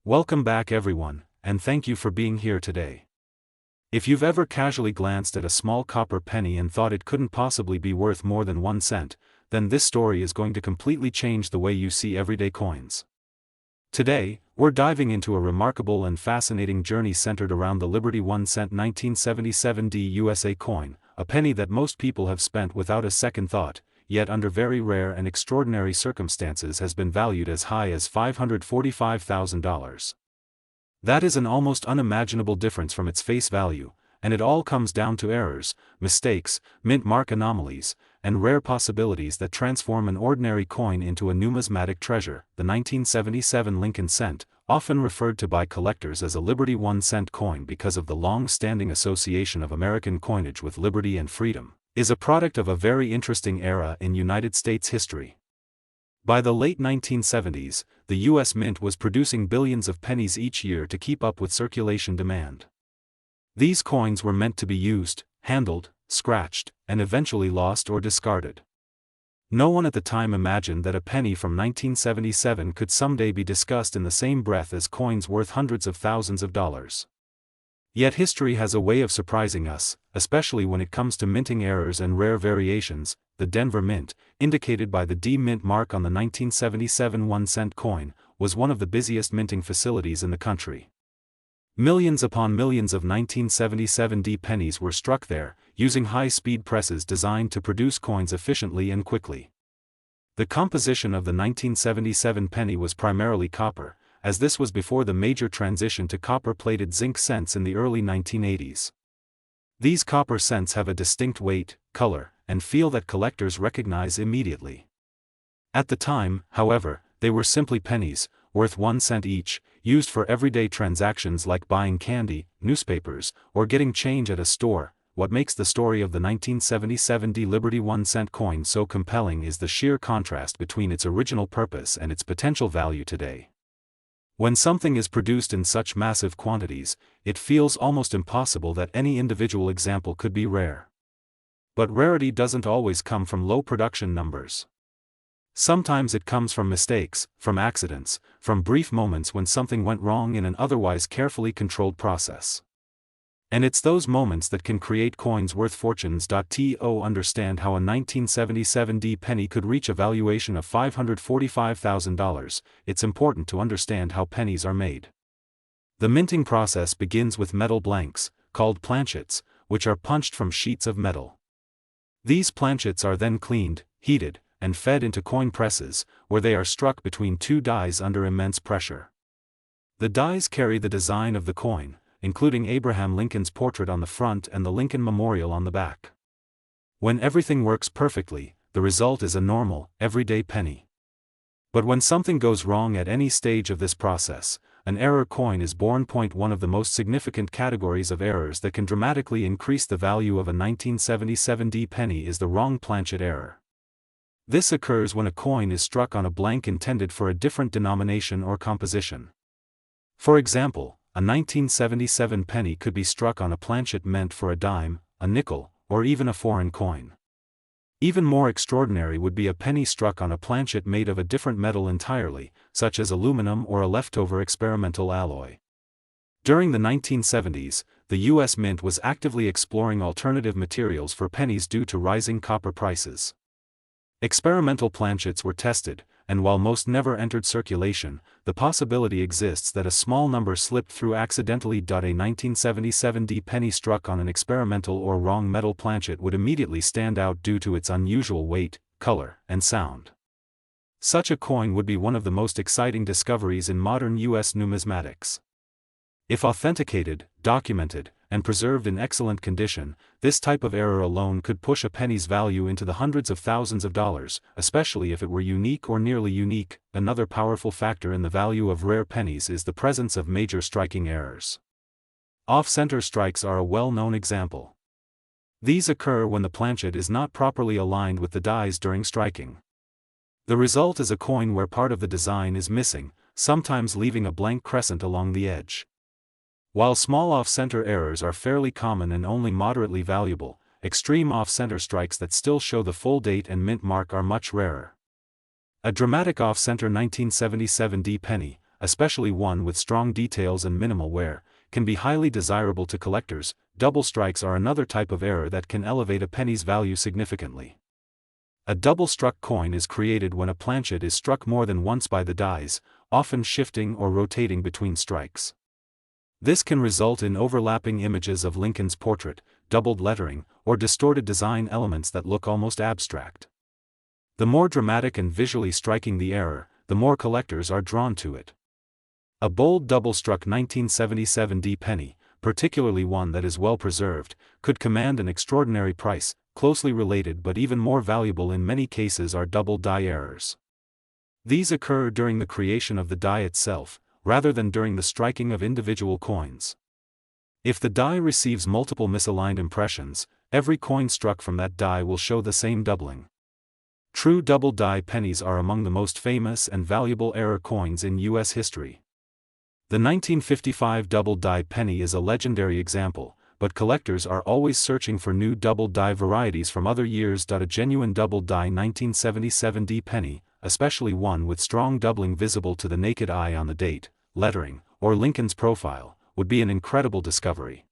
Welcome back everyone, and thank you for being here today. If you've ever casually glanced at a small copper penny and thought it couldn't possibly be worth more than 1 cent, then this story is going to completely change the way you see everyday coins. Today, we're diving into a remarkable and fascinating journey centered around the Liberty 1 cent 1977 USA coin, a penny that most people have spent without a second thought, yet under very rare and extraordinary circumstances has been valued as high as $545,000. That is an almost unimaginable difference from its face value, and it all comes down to errors, mistakes, mint mark anomalies, and rare possibilities that transform an ordinary coin into a numismatic treasure. The 1977 Lincoln cent, often referred to by collectors as a Liberty 1 cent coin because of the long-standing association of American coinage with liberty and freedom, is a product of a very interesting era in United States history. By the late 1970s, the U.S. Mint was producing billions of pennies each year to keep up with circulation demand. These coins were meant to be used, handled, scratched, and eventually lost or discarded. No one at the time imagined that a penny from 1977 could someday be discussed in the same breath as coins worth hundreds of thousands of dollars. Yet history has a way of surprising us, especially when it comes to minting errors and rare variations. The Denver Mint, indicated by the D mint mark on the 1977 1 cent coin, was one of the busiest minting facilities in the country. Millions upon millions of 1977 D pennies were struck there, using high-speed presses designed to produce coins efficiently and quickly. The composition of the 1977 penny was primarily copper, as this was before the major transition to copper-plated zinc cents in the early 1980s. These copper cents have a distinct weight, color, and feel that collectors recognize immediately. At the time, however, they were simply pennies, worth 1 cent each, used for everyday transactions like buying candy, newspapers, or getting change at a store. What makes the story of the 1977 D Liberty 1 cent coin so compelling is the sheer contrast between its original purpose and its potential value today. When something is produced in such massive quantities, it feels almost impossible that any individual example could be rare. But rarity doesn't always come from low production numbers. Sometimes it comes from mistakes, from accidents, from brief moments when something went wrong in an otherwise carefully controlled process. And it's those moments that can create coins worth fortunes. To understand how a 1977 D penny could reach a valuation of $545,000, it's important to understand how pennies are made. The minting process begins with metal blanks, called planchets, which are punched from sheets of metal. These planchets are then cleaned, heated, and fed into coin presses, where they are struck between two dies under immense pressure. The dies carry the design of the coin, including Abraham Lincoln's portrait on the front and the Lincoln Memorial on the back. When everything works perfectly, the result is a normal, everyday penny. But when something goes wrong at any stage of this process, an error coin is born. One of the most significant categories of errors that can dramatically increase the value of a 1977 D penny is the wrong planchet error. This occurs when a coin is struck on a blank intended for a different denomination or composition. For example, a 1977 penny could be struck on a planchet meant for a dime, a nickel, or even a foreign coin. Even more extraordinary would be a penny struck on a planchet made of a different metal entirely, such as aluminum or a leftover experimental alloy. During the 1970s, the U.S. Mint was actively exploring alternative materials for pennies due to rising copper prices. Experimental planchets were tested, and while most never entered circulation, the possibility exists that a small number slipped through accidentally. A 1977 D penny struck on an experimental or wrong metal planchet would immediately stand out due to its unusual weight, color, and sound. Such a coin would be one of the most exciting discoveries in modern U.S. numismatics. If authenticated, documented, and preserved in excellent condition, this type of error alone could push a penny's value into the hundreds of thousands of dollars, especially if it were unique or nearly unique. Another powerful factor in the value of rare pennies is the presence of major striking errors. Off-center strikes are a well-known example. These occur when the planchet is not properly aligned with the dies during striking. The result is a coin where part of the design is missing, sometimes leaving a blank crescent along the edge. While small off-center errors are fairly common and only moderately valuable, extreme off-center strikes that still show the full date and mint mark are much rarer. A dramatic off-center 1977 D penny, especially one with strong details and minimal wear, can be highly desirable to collectors. Double strikes are another type of error that can elevate a penny's value significantly. A double-struck coin is created when a planchet is struck more than once by the dies, often shifting or rotating between strikes. This can result in overlapping images of Lincoln's portrait, doubled lettering, or distorted design elements that look almost abstract. The more dramatic and visually striking the error, the more collectors are drawn to it. A bold double-struck 1977 D penny, particularly one that is well preserved, could command an extraordinary price. Closely related but even more valuable in many cases are double die errors. These occur during the creation of the die itself, rather than during the striking of individual coins. If the die receives multiple misaligned impressions, every coin struck from that die will show the same doubling. True double die pennies are among the most famous and valuable error coins in U.S. history. The 1955 double die penny is a legendary example, but collectors are always searching for new double die varieties from other years. A genuine double die 1977 D penny, especially one with strong doubling visible to the naked eye on the date, lettering, or Lincoln's profile, would be an incredible discovery.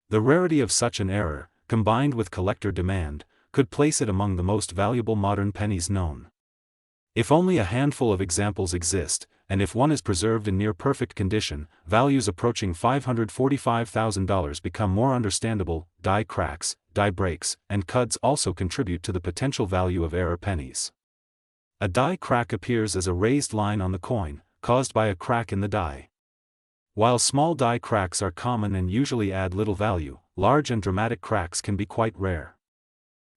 The rarity of such an error, combined with collector demand, could place it among the most valuable modern pennies known. If only a handful of examples exist, and if one is preserved in near-perfect condition, values approaching $545,000 become more understandable. Die cracks, die breaks, and cuts also contribute to the potential value of error pennies. A die crack appears as a raised line on the coin, caused by a crack in the die. While small die cracks are common and usually add little value, large and dramatic cracks can be quite rare.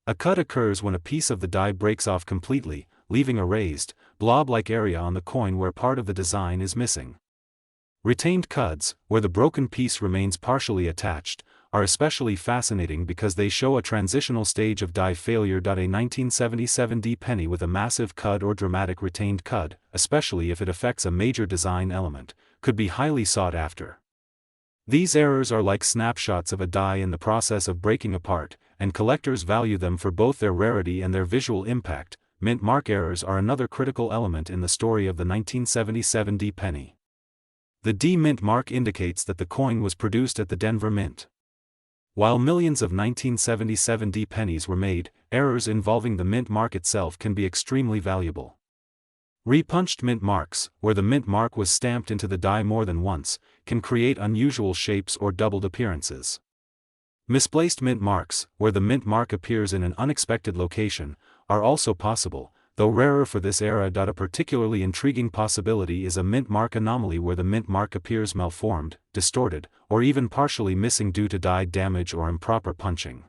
A cut occurs when a piece of the die breaks off completely, leaving a raised, blob-like area on the coin where part of the design is missing. Retained cuts, where the broken piece remains partially attached, are especially fascinating because they show a transitional stage of die failure. A 1977 D penny with a massive cut or dramatic retained cut, especially if it affects a major design element, could be highly sought after. These errors are like snapshots of a die in the process of breaking apart, and collectors value them for both their rarity and their visual impact. Mint mark errors are another critical element in the story of the 1977 D penny. The D mint mark indicates that the coin was produced at the Denver Mint. While millions of 1977 D pennies were made, errors involving the mint mark itself can be extremely valuable. Repunched mint marks, where the mint mark was stamped into the die more than once, can create unusual shapes or doubled appearances. Misplaced mint marks, where the mint mark appears in an unexpected location, are also possible, though rarer for this era. A particularly intriguing possibility is a mint mark anomaly where the mint mark appears malformed, distorted, or even partially missing due to die damage or improper punching.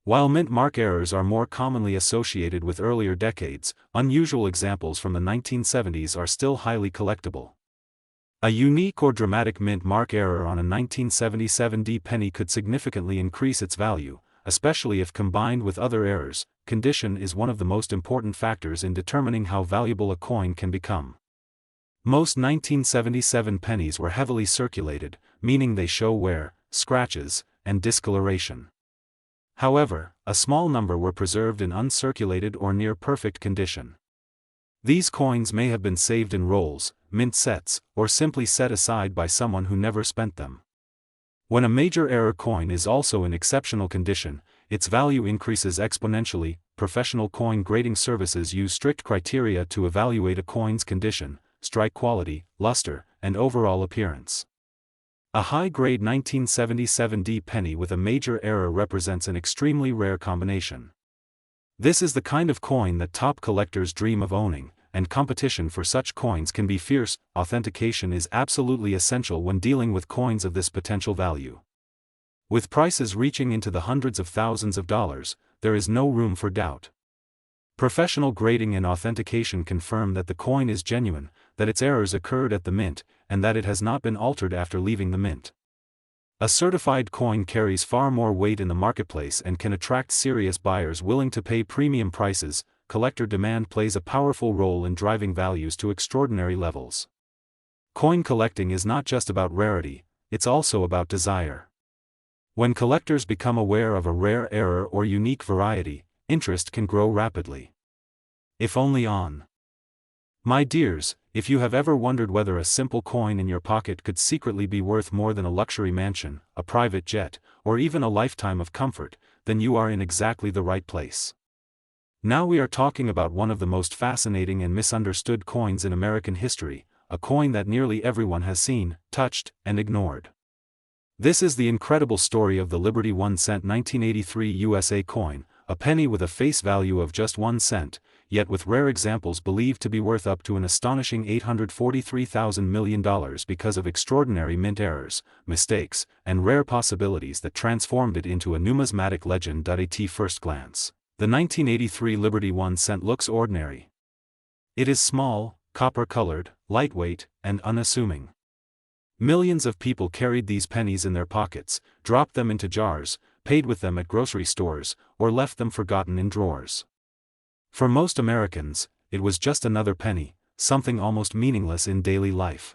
While mint mark errors are more commonly associated with earlier decades, unusual examples from the 1970s are still highly collectible. A unique or dramatic mint mark error on a 1977 D penny could significantly increase its value, especially if combined with other errors. Condition is one of the most important factors in determining how valuable a coin can become. Most 1977 pennies were heavily circulated, meaning they show wear, scratches, and discoloration. However, a small number were preserved in uncirculated or near-perfect condition. These coins may have been saved in rolls, mint sets, or simply set aside by someone who never spent them. When a major error coin is also in exceptional condition, its value increases exponentially. Professional coin grading services use strict criteria to evaluate a coin's condition, strike quality, luster, and overall appearance. A high-grade 1977 D penny with a major error represents an extremely rare combination. This is the kind of coin that top collectors dream of owning, and competition for such coins can be fierce. Authentication is absolutely essential when dealing with coins of this potential value. With prices reaching into the hundreds of thousands of dollars, there is no room for doubt. Professional grading and authentication confirm that the coin is genuine, that its errors occurred at the mint, and that it has not been altered after leaving the mint. A certified coin carries far more weight in the marketplace and can attract serious buyers willing to pay premium prices. Collector demand plays a powerful role in driving values to extraordinary levels. Coin collecting is not just about rarity, it's also about desire. When collectors become aware of a rare error or unique variety, interest can grow rapidly. If only on. My dears, If you have ever wondered whether a simple coin in your pocket could secretly be worth more than a luxury mansion, a private jet, or even a lifetime of comfort, then you are in exactly the right place. Now we are talking about one of the most fascinating and misunderstood coins in American history, a coin that nearly everyone has seen, touched, and ignored. This is the incredible story of the Liberty 1 cent 1983 USA coin, a penny with a face value of just 1 cent, yet with rare examples believed to be worth up to an astonishing $843,000 million because of extraordinary mint errors, mistakes, and rare possibilities that transformed it into a numismatic legend. At first glance, the 1983 Liberty 1 cent looks ordinary. It is small, copper-colored, lightweight, and unassuming. Millions of people carried these pennies in their pockets, dropped them into jars, paid with them at grocery stores, or left them forgotten in drawers. For most Americans, it was just another penny, something almost meaningless in daily life.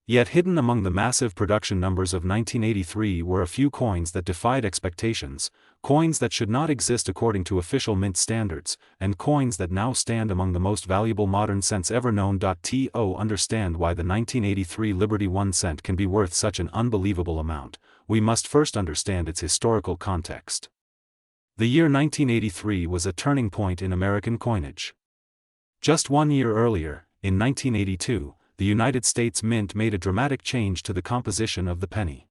Yet hidden among the massive production numbers of 1983 were a few coins that defied expectations, coins that should not exist according to official mint standards, and coins that now stand among the most valuable modern cents ever known. To understand why the 1983 Liberty 1 cent can be worth such an unbelievable amount, we must first understand its historical context. The year 1983 was a turning point in American coinage. Just 1 year earlier, in 1982, the United States Mint made a dramatic change to the composition of the penny.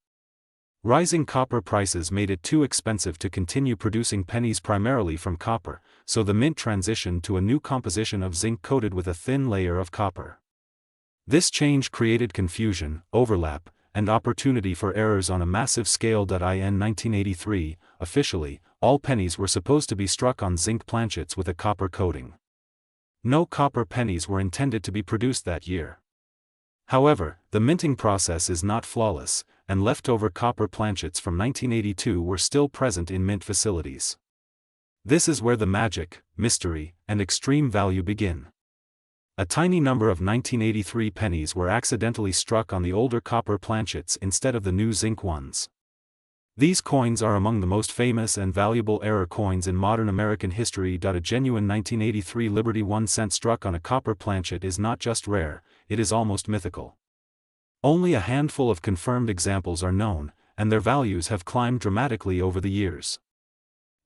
Rising copper prices made it too expensive to continue producing pennies primarily from copper, so the mint transitioned to a new composition of zinc coated with a thin layer of copper. This change created confusion, overlap, and opportunity for errors on a massive scale. In 1983, officially, all pennies were supposed to be struck on zinc planchets with a copper coating. No copper pennies were intended to be produced that year. However, the minting process is not flawless, and leftover copper planchets from 1982 were still present in mint facilities. This is where the magic, mystery, and extreme value begin. A tiny number of 1983 pennies were accidentally struck on the older copper planchets instead of the new zinc ones. These coins are among the most famous and valuable error coins in modern American history. A genuine 1983 Liberty 1 cent struck on a copper planchet is not just rare, it is almost mythical. Only a handful of confirmed examples are known, and their values have climbed dramatically over the years.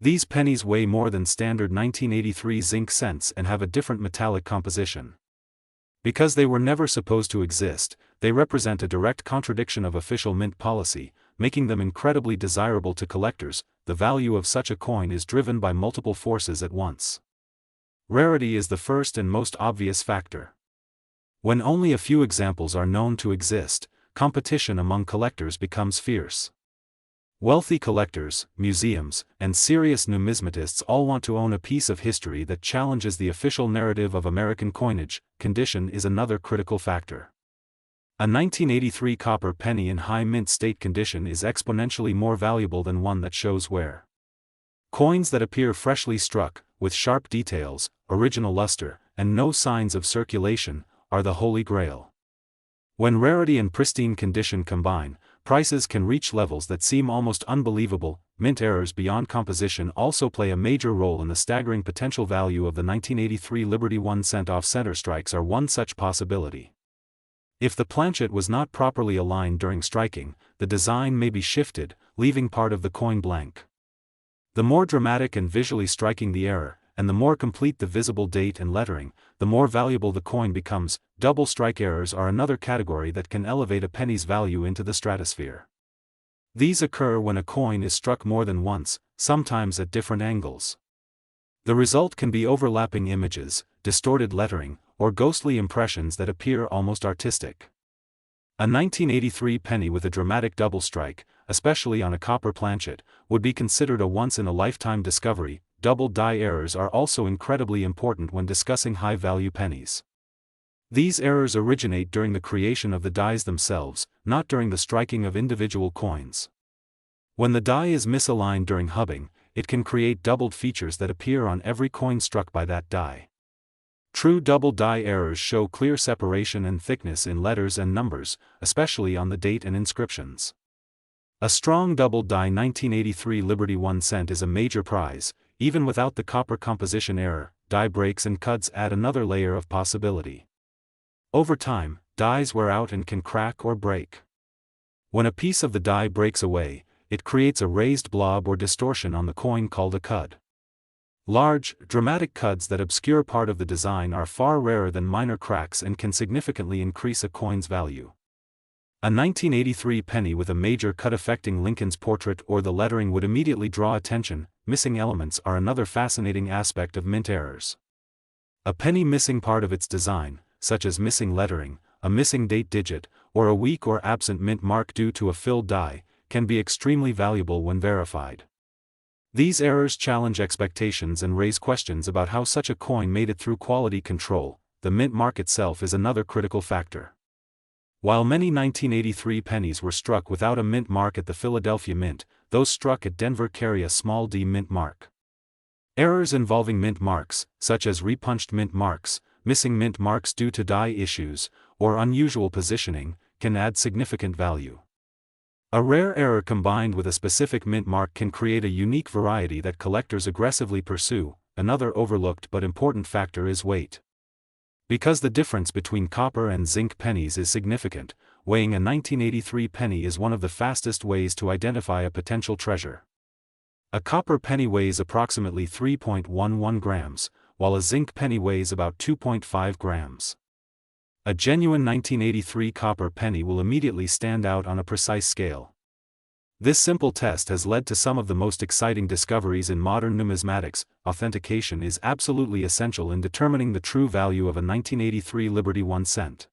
These pennies weigh more than standard 1983 zinc cents and have a different metallic composition. Because they were never supposed to exist, they represent a direct contradiction of official mint policy, making them incredibly desirable to collectors. The value of such a coin is driven by multiple forces at once. Rarity is the first and most obvious factor. When only a few examples are known to exist, competition among collectors becomes fierce. Wealthy collectors, museums, and serious numismatists all want to own a piece of history that challenges the official narrative of American coinage. Condition is another critical factor. A 1983 copper penny in high mint state condition is exponentially more valuable than one that shows wear. Coins that appear freshly struck, with sharp details, original luster, and no signs of circulation, are the holy grail. When rarity and pristine condition combine, prices can reach levels that seem almost unbelievable. Mint errors beyond composition also play a major role in the staggering potential value of the 1983 Liberty 1 cent. Off-center strikes are one such possibility. If the planchet was not properly aligned during striking, the design may be shifted, leaving part of the coin blank. The more dramatic and visually striking the error, and the more complete the visible date and lettering, the more valuable the coin becomes. Double strike errors are another category that can elevate a penny's value into the stratosphere. These occur when a coin is struck more than once, sometimes at different angles. The result can be overlapping images, distorted lettering, or ghostly impressions that appear almost artistic. A 1983 penny with a dramatic double strike, especially on a copper planchet, would be considered a once-in-a-lifetime discovery. Double die errors are also incredibly important when discussing high-value pennies. These errors originate during the creation of the dies themselves, not during the striking of individual coins. When the die is misaligned during hubbing, it can create doubled features that appear on every coin struck by that die. True double die errors show clear separation and thickness in letters and numbers, especially on the date and inscriptions. A strong double die 1983 Liberty 1 cent is a major prize. Even without the copper composition error, die breaks and cuts add another layer of possibility. Over time, dies wear out and can crack or break. When a piece of the die breaks away, it creates a raised blob or distortion on the coin called a cud. Large, dramatic cuds that obscure part of the design are far rarer than minor cracks and can significantly increase a coin's value. A 1983 penny with a major cut affecting Lincoln's portrait or the lettering would immediately draw attention. Missing elements are another fascinating aspect of mint errors. A penny missing part of its design, such as missing lettering, a missing date digit, or a weak or absent mint mark due to a filled die, can be extremely valuable when verified. These errors challenge expectations and raise questions about how such a coin made it through quality control. The mint mark itself is another critical factor. While many 1983 pennies were struck without a mint mark at the Philadelphia Mint, those struck at Denver carry a small d mint mark. Errors involving mint marks, such as repunched mint marks, missing mint marks due to die issues, or unusual positioning, can add significant value. A rare error combined with a specific mint mark can create a unique variety that collectors aggressively pursue. Another overlooked but important factor is weight. Because the difference between copper and zinc pennies is significant, weighing a 1983 penny is one of the fastest ways to identify a potential treasure. A copper penny weighs approximately 3.11 grams, while a zinc penny weighs about 2.5 grams. A genuine 1983 copper penny will immediately stand out on a precise scale. This simple test has led to some of the most exciting discoveries in modern numismatics. Authentication is absolutely essential in determining the true value of a 1983 Liberty 1 cent.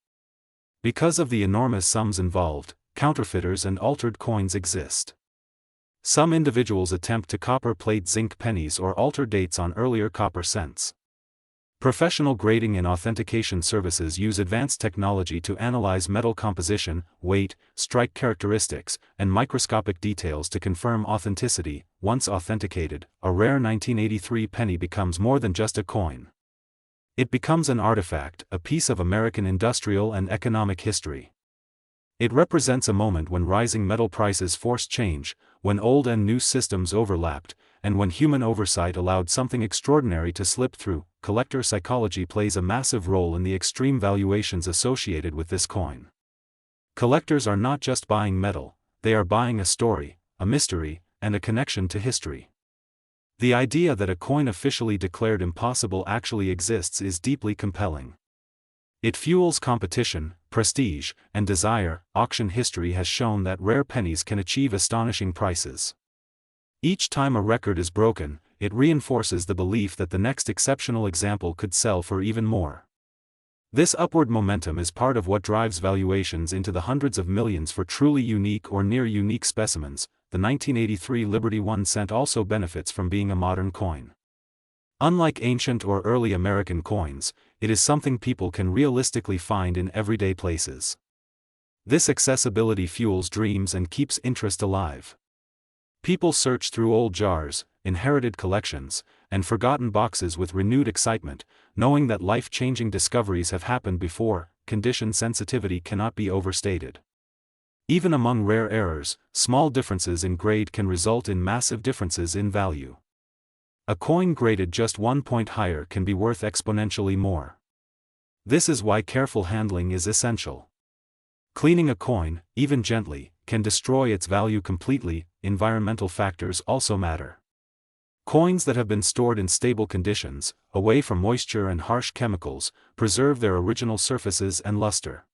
Because of the enormous sums involved, counterfeiters and altered coins exist. Some individuals attempt to copper plate zinc pennies or alter dates on earlier copper cents. Professional grading and authentication services use advanced technology to analyze metal composition, weight, strike characteristics, and microscopic details to confirm authenticity. Once authenticated, a rare 1983 penny becomes more than just a coin. It becomes an artifact, a piece of American industrial and economic history. It represents a moment when rising metal prices forced change, when old and new systems overlapped, and when human oversight allowed something extraordinary to slip through. Collector psychology plays a massive role in the extreme valuations associated with this coin. Collectors are not just buying metal, they are buying a story, a mystery, and a connection to history. The idea that a coin officially declared impossible actually exists is deeply compelling. It fuels competition, prestige, and desire. Auction history has shown that rare pennies can achieve astonishing prices. Each time a record is broken, it reinforces the belief that the next exceptional example could sell for even more. This upward momentum is part of what drives valuations into the hundreds of millions for truly unique or near-unique specimens. The 1983 Liberty 1 cent also benefits from being a modern coin. Unlike ancient or early American coins, it is something people can realistically find in everyday places. This accessibility fuels dreams and keeps interest alive. People search through old jars, inherited collections, and forgotten boxes with renewed excitement, knowing that life-changing discoveries have happened before. Condition sensitivity cannot be overstated. Even among rare errors, small differences in grade can result in massive differences in value. A coin graded just 1 point higher can be worth exponentially more. This is why careful handling is essential. Cleaning a coin, even gently, can destroy its value completely. Environmental factors also matter. Coins that have been stored in stable conditions, away from moisture and harsh chemicals, preserve their original surfaces and luster.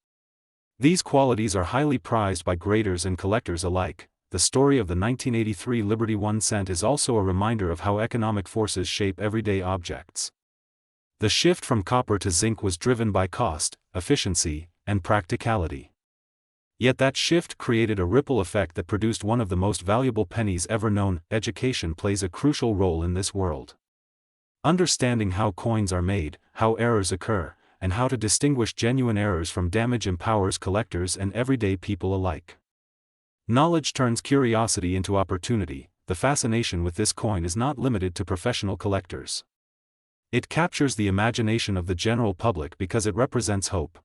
These qualities are highly prized by graders and collectors alike. The story of the 1983 Liberty 1 cent is also a reminder of how economic forces shape everyday objects. The shift from copper to zinc was driven by cost, efficiency, and practicality. Yet that shift created a ripple effect that produced one of the most valuable pennies ever known. Education plays a crucial role in this world. Understanding how coins are made, how errors occur, and how to distinguish genuine errors from damage empowers collectors and everyday people alike. Knowledge turns curiosity into opportunity. The fascination with this coin is not limited to professional collectors. It captures the imagination of the general public because it represents hope.